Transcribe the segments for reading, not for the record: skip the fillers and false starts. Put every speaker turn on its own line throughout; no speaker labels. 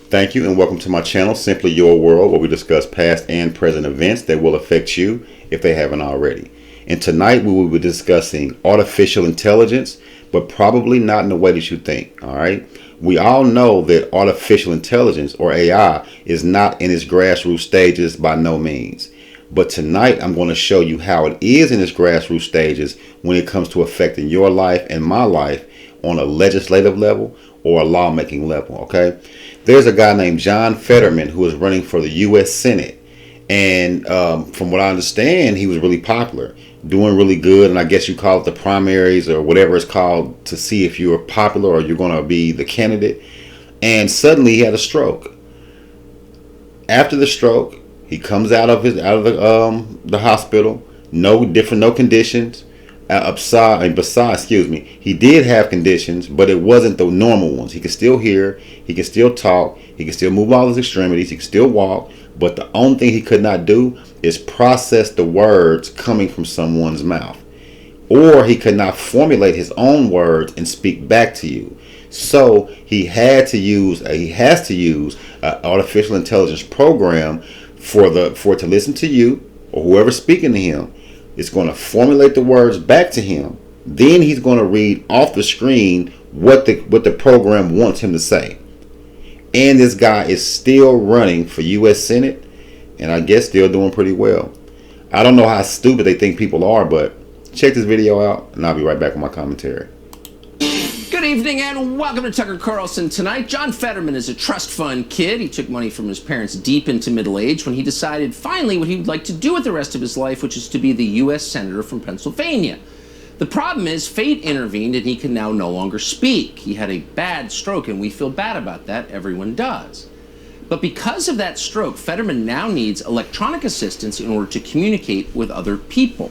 Thank you and welcome to my channel, Simply Your World, where we discuss past and present events that will affect you if they haven't already. And tonight we will be discussing artificial intelligence, but probably not in the way that you think, all right? We all know that artificial intelligence, or AI, is not in its grassroots stages by no means. But tonight I'm going to show you how it is in its grassroots stages when it comes to affecting your life and my life on a legislative level or a lawmaking level, okay? There's a guy named John Fetterman who is running for the U.S. Senate. And from what I understand, he was really popular, doing really good. And I guess you call it the primaries or whatever it's called to see if you're popular or you're going to be the candidate. And suddenly he had a stroke. After the stroke, he comes out of the hospital. No conditions. Besides, he did have conditions, but it wasn't the normal ones. He could still hear, he could still talk, he could still move all his extremities, he could still walk, but the only thing he could not do is process the words coming from someone's mouth. Or he could not formulate his own words and speak back to you. So he has to use an artificial intelligence program for it to listen to you or whoever's speaking to him. It's going to formulate the words back to him. Then he's going to read off the screen what the program wants him to say. And this guy is still running for U.S. Senate, and I guess still doing pretty well. I don't know how stupid they think people are, but check this video out, and I'll be right back with my commentary.
Good evening and welcome to Tucker Carlson Tonight. John Fetterman is a trust fund kid. He took money from his parents deep into middle age when he decided finally what he would like to do with the rest of his life, which is to be the U.S. Senator from Pennsylvania. The problem is fate intervened and he can now no longer speak. He had a bad stroke and we feel bad about that. Everyone does. But because of that stroke, Fetterman now needs electronic assistance in order to communicate with other people.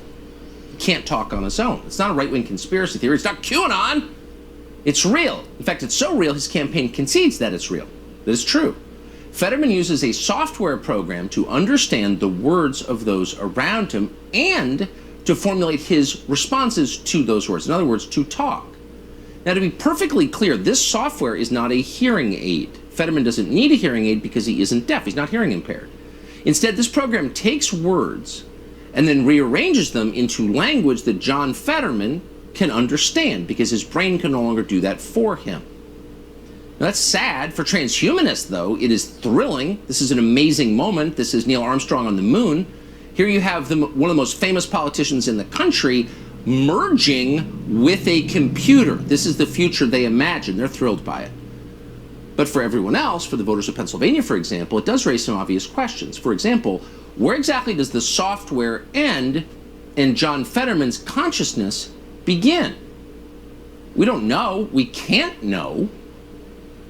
He can't talk on his own. It's not a right-wing conspiracy theory. It's not QAnon. It's real. In fact, it's so real his campaign concedes that it's real. That it's true. Fetterman uses a software program to understand the words of those around him and to formulate his responses to those words. In other words, to talk. Now, to be perfectly clear, this software is not a hearing aid. Fetterman doesn't need a hearing aid because he isn't deaf. He's not hearing impaired. Instead, this program takes words and then rearranges them into language that John Fetterman can understand because his brain can no longer do that for him. Now, that's sad for transhumanists, though. It is thrilling. This is an amazing moment. This is Neil Armstrong on the moon. Here you have one of the most famous politicians in the country merging with a computer. This is the future they imagine. They're thrilled by it. But for everyone else, for the voters of Pennsylvania, for example, it does raise some obvious questions. For example, where exactly does the software end and John Fetterman's consciousness begin? We don't know. We can't know.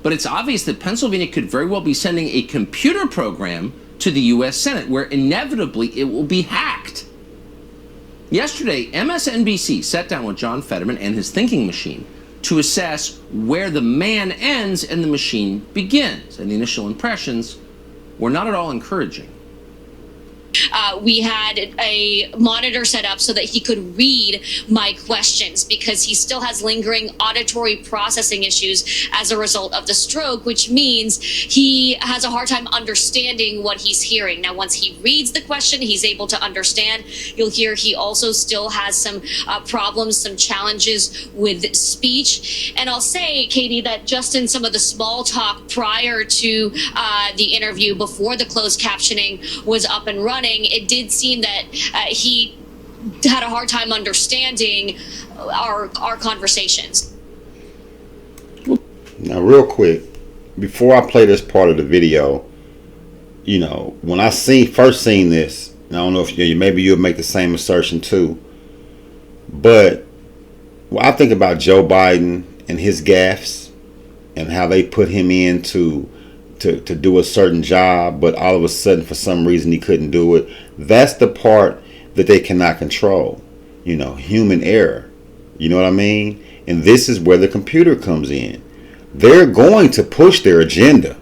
But it's obvious that Pennsylvania could very well be sending a computer program to the U.S. Senate where inevitably it will be hacked. Yesterday, MSNBC sat down with John Fetterman and his thinking machine to assess where the man ends and the machine begins. And the initial impressions were not at all encouraging.
We had a monitor set up so that he could read my questions because he still has lingering auditory processing issues as a result of the stroke, which means he has a hard time understanding what he's hearing. Now, once he reads the question, he's able to understand. You'll hear he also still has some problems, some challenges with speech. And I'll say, Katie, that just in some of the small talk prior to the interview, before the closed captioning was up and running, it did seem that he had a hard time understanding our conversations.
Now, real quick, before I play this part of the video, you know, when I first seen this, I don't know if maybe you'll make the same assertion too, but I think about Joe Biden and his gaffes and how they put him in to do a certain job, but all of a sudden for some reason he couldn't do it. That's the part that they cannot control, you know, human error. You know what I mean? And this is where the computer comes in. They're going to push their agenda.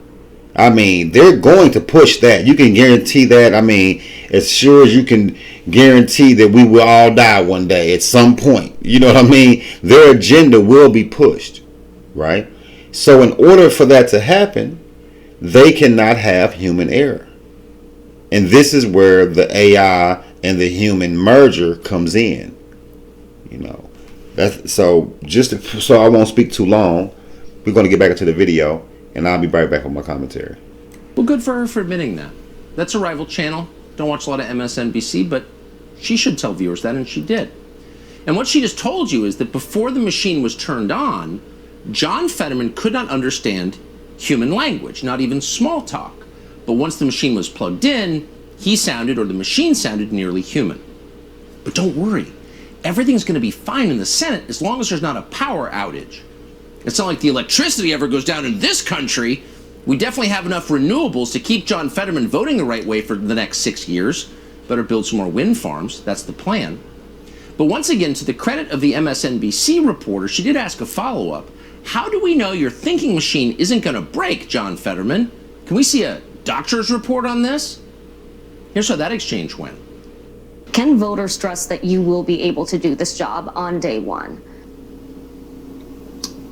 I mean, they're going to push that. You can guarantee that. I mean, as sure as you can guarantee that we will all die one day at some point. You know what I mean? Their agenda will be pushed, right? So in order for that to happen, they cannot have human error. And this is where the AI and the human merger comes in. You know, that's so I won't speak too long. We're going to get back into the video, and I'll be right back with my commentary.
Well, good for her for admitting that. That's a rival channel. Don't watch a lot of MSNBC, but she should tell viewers that, and she did. And what she just told you is that before the machine was turned on, John Fetterman could not understand human language, not even small talk. But once the machine was plugged in, he sounded, or the machine sounded, nearly human. But don't worry, everything's going to be fine in the Senate as long as there's not a power outage. It's not like the electricity ever goes down in this country. We definitely have enough renewables to keep John Fetterman voting the right way for the next 6 years. Better build some more wind farms. That's the plan. But once again, to the credit of the MSNBC reporter, she did ask a follow-up. How do we know your thinking machine isn't going to break, John Fetterman? Can we see a doctor's report on this? Here's how that exchange went.
Can voters trust that you will be able to do this job on day one?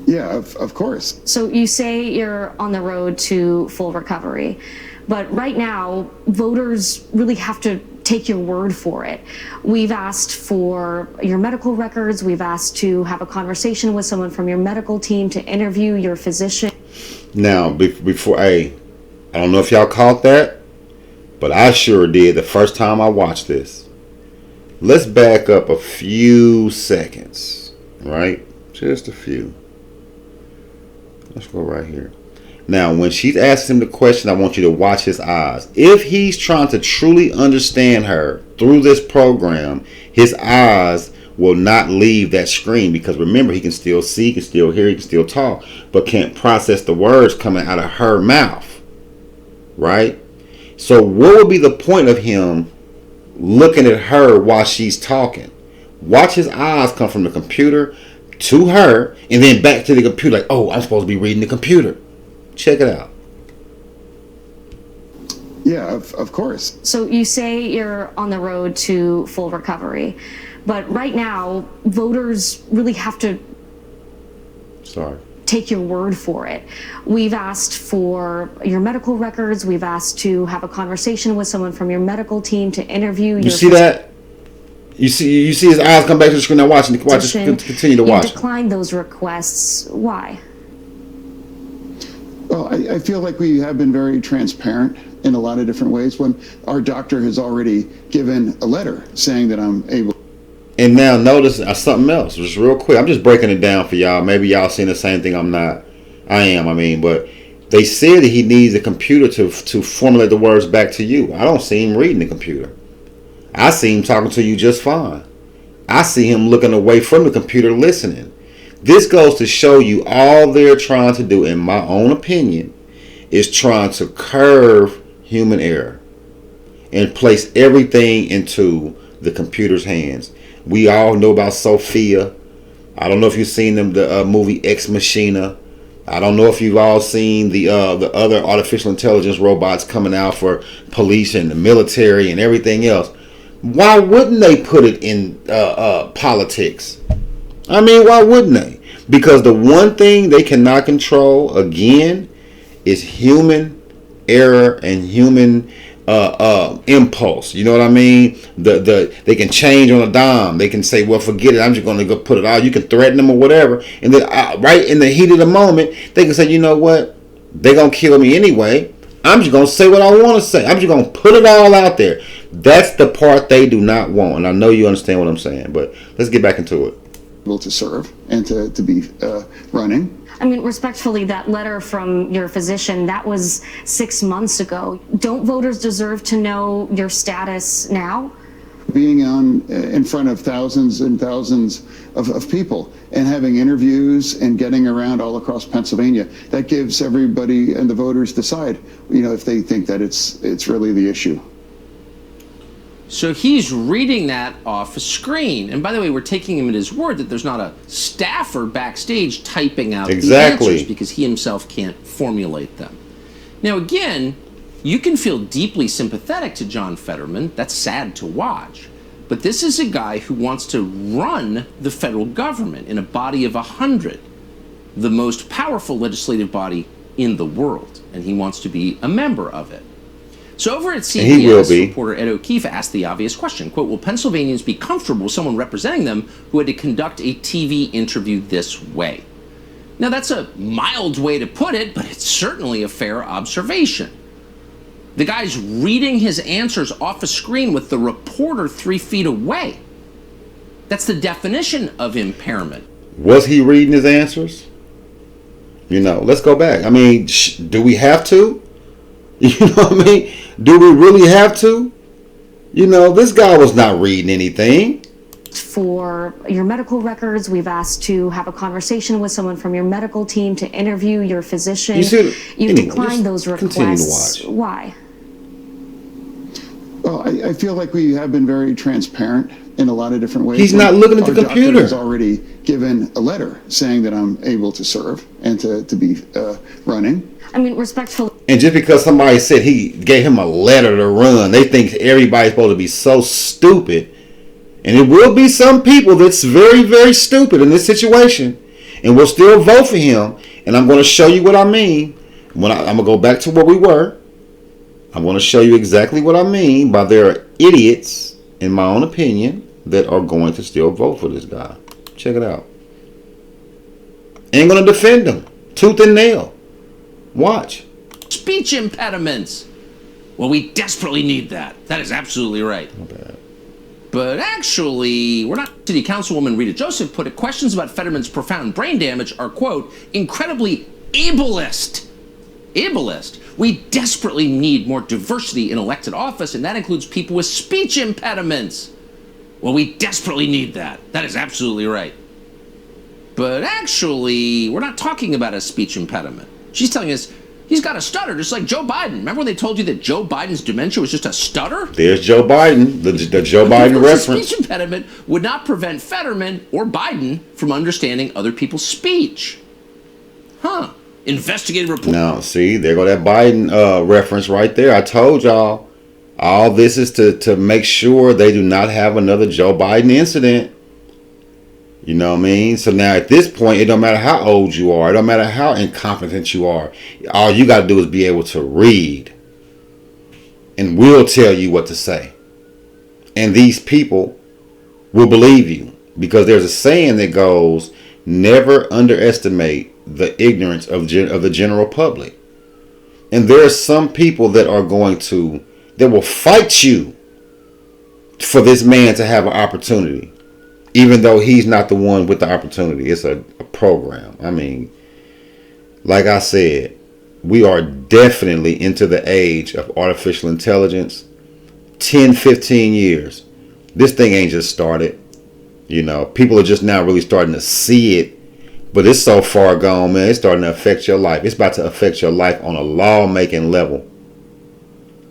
Yeah, of course.
So you say you're on the road to full recovery, but right now, voters really have to take your word for it. We've asked for your medical records. We've asked to have a conversation with someone from your medical team to interview your physician.
Now, before, I don't know if y'all caught that, but I sure did the first time I watched this. Let's back up a few seconds, right? Just a few. Let's go right here. Now, when she's asking him the question, I want you to watch his eyes. If he's trying to truly understand her through this program, his eyes will not leave that screen, because remember, he can still see, he can still hear, he can still talk, but can't process the words coming out of her mouth, right? So what would be the point of him looking at her while she's talking? Watch his eyes come from the computer to her and then back to the computer, like, oh, I'm supposed to be reading the computer. Check it out.
Yeah, of course.
So you say you're on the road to full recovery, but right now, voters really have to take your word for it. We've asked for your medical records. We've asked to have a conversation with someone from your medical team to interview.
You see that? You see his eyes come back to the screen. Now watch, continue to watch.
You declined those requests. Why?
Well, I feel like we have been very transparent in a lot of different ways when our doctor has already given a letter saying that I'm able.
And now notice something else, just real quick. I'm just breaking it down for y'all. Maybe y'all seen the same thing. But they said that he needs a computer to formulate the words back to you. I don't see him reading the computer. I see him talking to you just fine. I see him looking away from the computer listening. This goes to show you all they're trying to do, in my own opinion, is trying to curve human error and place everything into the computer's hands. We all know about Sophia. I don't know if you've seen the movie Ex Machina. I don't know if you've all seen the other artificial intelligence robots coming out for police and the military and everything else. Why wouldn't they put it in politics? I mean, why wouldn't they? Because the one thing they cannot control, again, is human error and human impulse. You know what I mean? They can change on a dime. They can say, well, forget it, I'm just going to go put it out. You can threaten them or whatever. And then right in the heat of the moment, they can say, you know what? They're going to kill me anyway. I'm just going to say what I want to say. I'm just going to put it all out there. That's the part they do not want. And I know you understand what I'm saying, but let's get back into it.
Able to serve and to be running.
I mean, respectfully, that letter from your physician, that was 6 months ago. Don't voters deserve to know your status now?
Being in front of thousands and thousands of people and having interviews and getting around all across Pennsylvania, that gives everybody and the voters decide, if they think that it's really the issue.
So he's reading that off a screen. And by the way, we're taking him at his word that there's not a staffer backstage typing out the answers because he himself can't formulate them. Now, again, you can feel deeply sympathetic to John Fetterman. That's sad to watch. But this is a guy who wants to run the federal government in a body of 100, the most powerful legislative body in the world, and he wants to be a member of it. So over at
he will
CBS,
be.
reporter Ed O'Keefe asked the obvious question, quote, will Pennsylvanians be comfortable with someone representing them who had to conduct a TV interview this way? Now, that's a mild way to put it, but it's certainly a fair observation. The guy's reading his answers off a screen with the reporter 3 feet away. That's the definition of impairment.
Was he reading his answers? You know, let's go back. I mean, do we have to? You know what I mean? Do we really have to? You know, this guy was not reading anything.
For your medical records, we've asked to have a conversation with someone from your medical team to interview your physician. You've declined those requests. Why?
Well, I feel like we have been very transparent in a lot of different ways.
He's not looking at the computer.
Our doctor has already given a letter saying that I'm able to serve and to be running.
I mean, respectfully.
And just because somebody said he gave him a letter to run, they think everybody's supposed to be so stupid. And it will be some people that's very, very stupid in this situation and will still vote for him. And I'm going to show you what I mean. I'm going to go back to where we were. I'm going to show you exactly what I mean by there are idiots, in my own opinion, that are going to still vote for this guy. Check it out. Ain't going to defend him. Tooth and nail. Watch.
Speech impediments. Well, we desperately need that. That is absolutely right.
Not bad.
But actually, we're not. City Councilwoman Rita Joseph put it, questions about Fetterman's profound brain damage are, quote, incredibly ableist. Ableist. We desperately need more diversity in elected office, and that includes people with speech impediments. Well, we desperately need that. That is absolutely right. But actually, we're not talking about a speech impediment. She's telling us he's got a stutter, just like Joe Biden. Remember when they told you that Joe Biden's dementia was just a stutter?
There's Joe Biden, the Joe Biden reference.
A speech impediment would not prevent Fetterman or Biden from understanding other people's speech. Huh. Investigative report.
Now, see, there go that Biden reference right there. I told y'all, all this is to make sure they do not have another Joe Biden incident. You know what I mean? So now at this point, it don't matter how old you are. It don't matter how incompetent you are. All you got to do is be able to read. And we'll tell you what to say. And these people will believe you. Because there's a saying that goes, never underestimate the ignorance of the general public. And there are some people that are that will fight you for this man to have an opportunity. Even though he's not the one with the opportunity. It's a program. I mean, like I said, we are definitely into the age of artificial intelligence. 10, 15 years. This thing ain't just started. You know, people are just now really starting to see it. But it's so far gone, man. It's starting to affect your life. It's about to affect your life on a lawmaking level.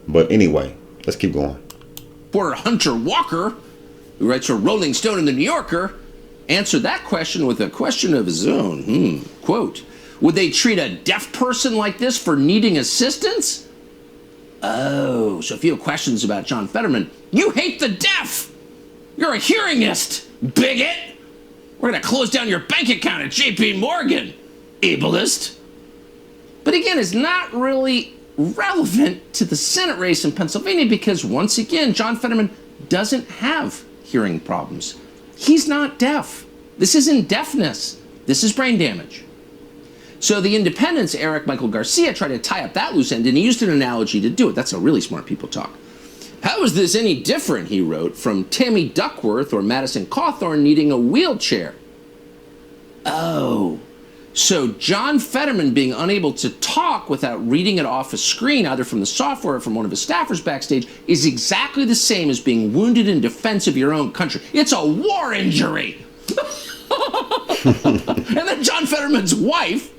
But anyway, let's keep going.
Reporter Hunter Walker, who writes for Rolling Stone and The New Yorker, answered that question with a question of his own. Quote, would they treat a deaf person like this for needing assistance? Oh, so if you have questions about John Fetterman, you hate the deaf. You're a hearingist, bigot. We're going to close down your bank account at JP Morgan, ableist. But again, it's not really relevant to the Senate race in Pennsylvania because, once again, John Fetterman doesn't have hearing problems. He's not deaf. This isn't deafness. This is brain damage. So the Independent's Eric Michael Garcia tried to tie up that loose end, and he used an analogy to do it. That's how really smart people talk. How is this any different, he wrote, from Tammy Duckworth or Madison Cawthorn needing a wheelchair? Oh, so John Fetterman being unable to talk without reading it off a screen, either from the software or from one of his staffers backstage, is exactly the same as being wounded in defense of your own country. It's a war injury. And then John Fetterman's wife,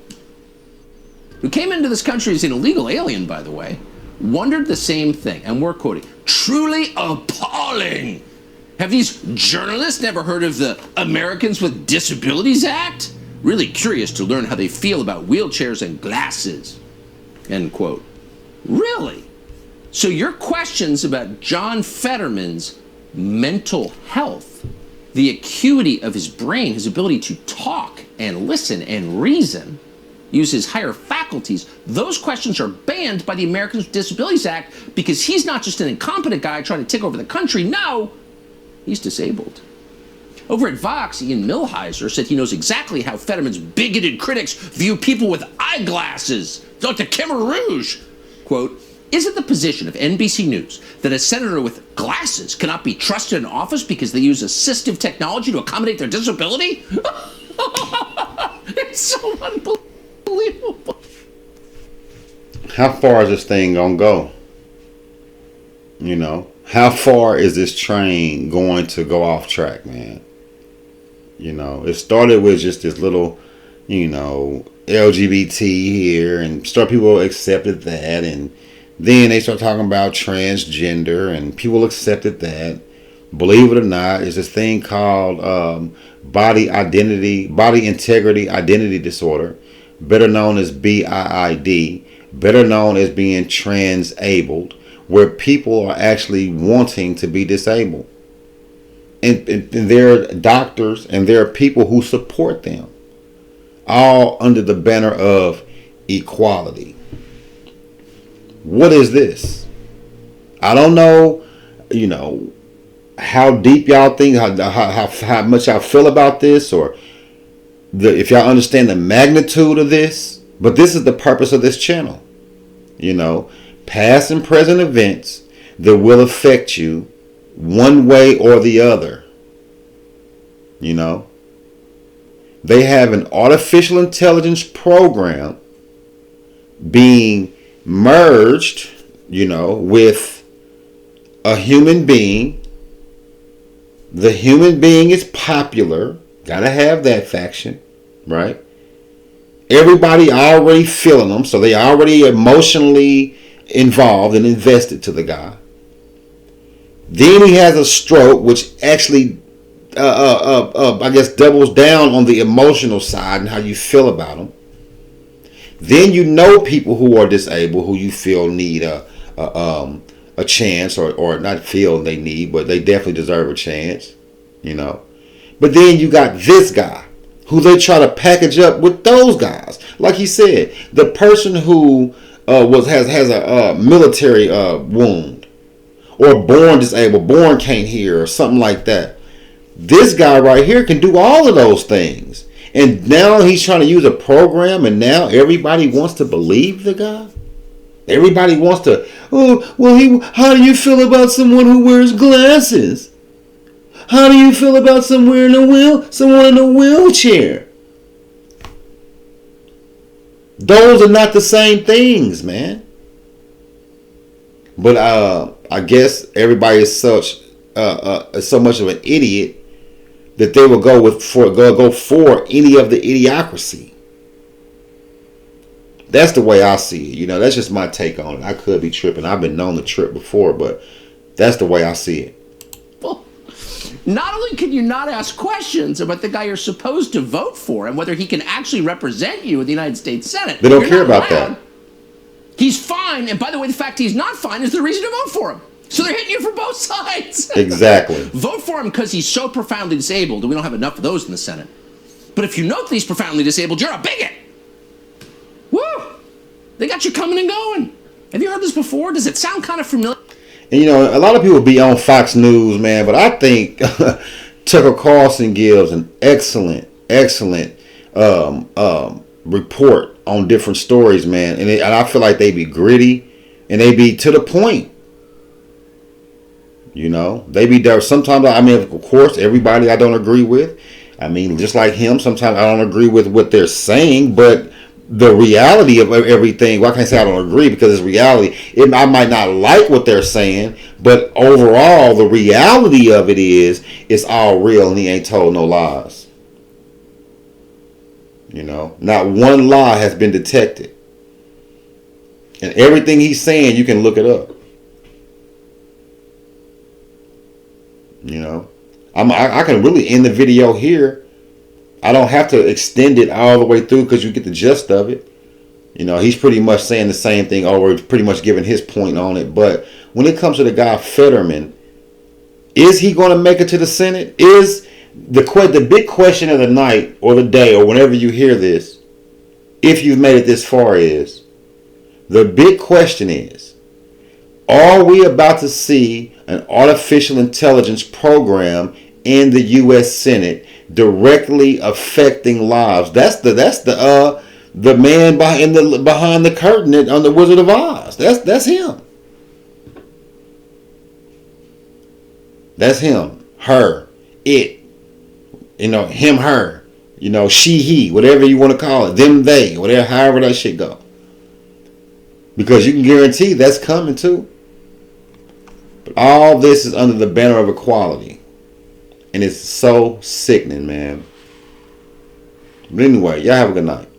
who came into this country as an illegal alien, by the way, wondered the same thing, and we're quoting, truly appalling. Have these journalists never heard of the Americans with Disabilities Act? Really curious to learn how they feel about wheelchairs and glasses, end quote. Really? So your questions about John Fetterman's mental health, the acuity of his brain, his ability to talk and listen and reason, use his higher faculties, faculties. Those questions are banned by the Americans with Disabilities Act because he's not just an incompetent guy trying to take over the country. No, he's disabled. Over at Vox, Ian Millhiser said he knows exactly how Fetterman's bigoted critics view people with eyeglasses, like the Khmer Rouge. Quote, is it the position of NBC News that a senator with glasses cannot be trusted in office because they use assistive technology to accommodate their disability? It's so unbelievable.
How far is this thing gonna go? You know, how far is this train going to go off track, man? You know, it started with just this little, you know, LGBT here, and people accepted that, and then they start talking about transgender, and people accepted that. Believe it or not, it's this thing called body integrity identity disorder, better known as BIID, better known as being transabled, where people are actually wanting to be disabled. And there are doctors and there are people who support them, all under the banner of equality. What is this? I don't know, you know, how deep y'all think, how much y'all feel about this, or if y'all understand the magnitude of this. But this is the purpose of this channel. You know, past and present events that will affect you one way or the other. You know, they have an artificial intelligence program being merged, you know, with a human being. The human being is popular. Gotta have that faction, right? Everybody already feeling them, so they already emotionally involved and invested to the guy. Then he has a stroke, which actually, I guess, doubles down on the emotional side and how you feel about them. Then you know people who are disabled, who you feel need a chance, or not feel they need, but they definitely deserve a chance, you know. But then you got this guy, who they try to package up with those guys. Like he said, the person who has a military wound, or born disabled, born can't hear, or something like that. This guy right here can do all of those things. And now he's trying to use a program, and now everybody wants to believe the guy. Everybody wants to, oh, well, how do you feel about someone who wears glasses? How do you feel about someone in a wheelchair? Those are not the same things, man. But I guess everybody is so much of an idiot that they will go for any of the idiocracy. That's the way I see it. You know, that's just my take on it. I could be tripping. I've been known to trip before, but that's the way I see it.
Well, not only can you not ask questions about the guy you're supposed to vote for and whether he can actually represent you in the United States Senate.
They don't care about that.
He's fine, and by the way, the fact he's not fine is the reason to vote for him. So they're hitting you from both sides.
Exactly.
Vote for him because he's so profoundly disabled, and we don't have enough of those in the Senate. But if you know that he's profoundly disabled, you're a bigot. Woo! They got you coming and going. Have you heard this before? Does it sound kind of familiar?
And you know, a lot of people be on Fox News, man, but I think Tucker Carlson gives an excellent report on different stories, man. And I feel like they be gritty and they be to the point. You know, they be there. Sometimes, I mean, of course, everybody I don't agree with. I mean, just like him, sometimes I don't agree with what they're saying, but the reality of everything, well, I can't say I don't agree because it's reality. I might not like what they're saying, but overall, the reality of it is it's all real and he ain't told no lies. You know, not one lie has been detected. And everything he's saying, you can look it up. You know, I can really end the video here. I don't have to extend it all the way through because you get the gist of it. You know, he's pretty much saying the same thing, or pretty much giving his point on it. But when it comes to the guy Fetterman, is he going to make it to the Senate? Is the big question of the night or the day or whenever you hear this, if you've made it this far, is the big question is, are we about to see an artificial intelligence program in the U.S. Senate directly affecting lives? That's the man behind the curtain on the Wizard of Oz. That's him. That's him. Her. It. Him, her. She, he. Whatever you want to call it. Them, they. Whatever, however that shit go. Because you can guarantee that's coming too. But all this is under the banner of equality. And it's so sickening, man. But anyway, y'all have a good night.